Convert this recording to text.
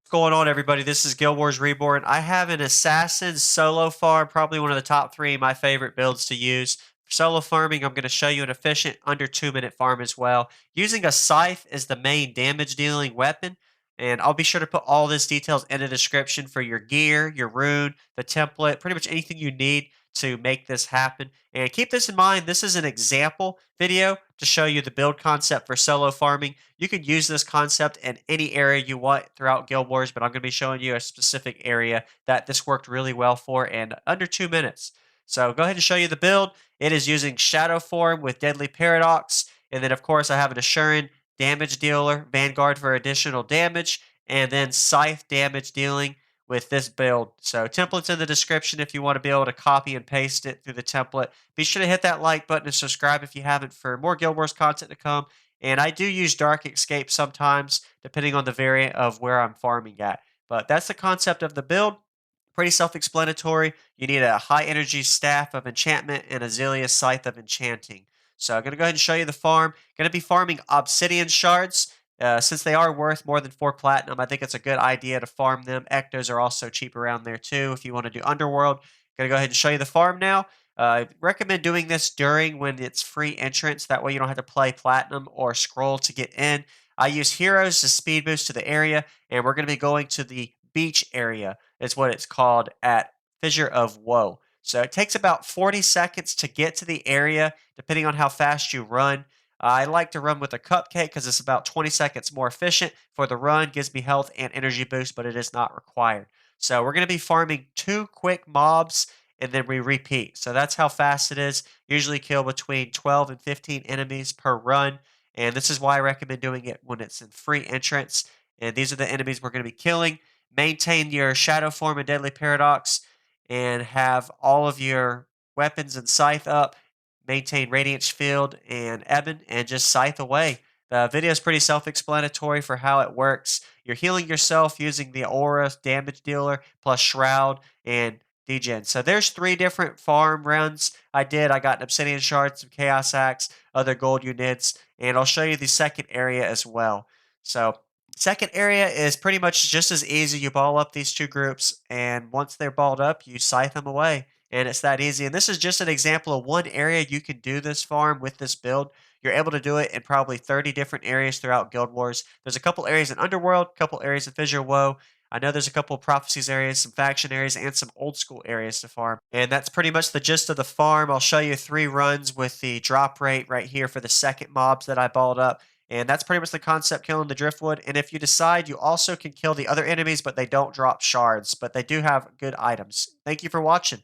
What's going on, everybody? This is Guild Wars Reborn. I have an assassin solo farm, probably one of the top three of my favorite builds to use. For solo farming, I'm going to show you an efficient under 2 minute farm as well. Using a scythe as the main damage dealing weapon. And I'll be sure to put all this details in the description for your gear, your rune, the template, pretty much anything you need to make this happen. And keep this in mind, this is an example video to show you the build concept for solo farming. You can use this concept in any area you want throughout Guild Wars, but I'm going to be showing you a specific area that this worked really well for in under 2 minutes. So go ahead and show you the build. It is using Shadow Form with Deadly Paradox. And then, of course, I have an Assuring damage dealer, Vanguard for additional damage, and then Scythe damage dealing with this build. So template's in the description if you want to be able to copy and paste it through the template. Be sure to hit that like button and subscribe if you haven't for more Guild Wars content to come. And I do use Dark Escape sometimes, depending on the variant of where I'm farming at. But that's the concept of the build. Pretty self-explanatory. You need a high energy staff of enchantment and a Zealous scythe of enchanting. So I'm going to go ahead and show you the farm. Going to be farming obsidian shards. Since they are worth more than 4 platinum, I think it's a good idea to farm them. Ectos are also cheap around there too if you want to do underworld. Going to go ahead and show you the farm now. Recommend doing this during when it's free entrance. That way you don't have to play platinum or scroll to get in. I use heroes to speed boost to the area, and we're going to be going to the beach area. Is what it's called at Fissure of Woe. So it takes about 40 seconds to get to the area, depending on how fast you run. I like to run with a cupcake because it's about 20 seconds more efficient for the run, gives me health and energy boost, but it is not required. So we're going to be farming 2 quick mobs and then we repeat. So that's how fast it is. Usually kill between 12 and 15 enemies per run. And this is why I recommend doing it when it's in free entrance. And these are the enemies we're going to be killing. Maintain your Shadow Form and Deadly Paradox and have all of your weapons and scythe up. Maintain Radiance Field and Ebon and just scythe away. The video is pretty self-explanatory for how it works. You're healing yourself using the Aura damage dealer plus Shroud and Degen. So there's 3 different farm runs I did. I got an Obsidian Shard, some Chaos Axe, other gold units, and I'll show you the second area as well. So second area is pretty much just as easy. You ball up these 2 groups, and once they're balled up, you scythe them away. And it's that easy. And this is just an example of one area you can do this farm with this build. You're able to do it in probably 30 different areas throughout Guild Wars. There's a couple areas in Underworld, a couple areas in Fissure of Woe. I know there's a couple of prophecies areas, some faction areas, and some old school areas to farm. And that's pretty much the gist of the farm. I'll show you 3 runs with the drop rate right here for the second mobs that I balled up. And that's pretty much the concept, killing the driftwood. And if you decide, you also can kill the other enemies, but they don't drop shards. But they do have good items. Thank you for watching.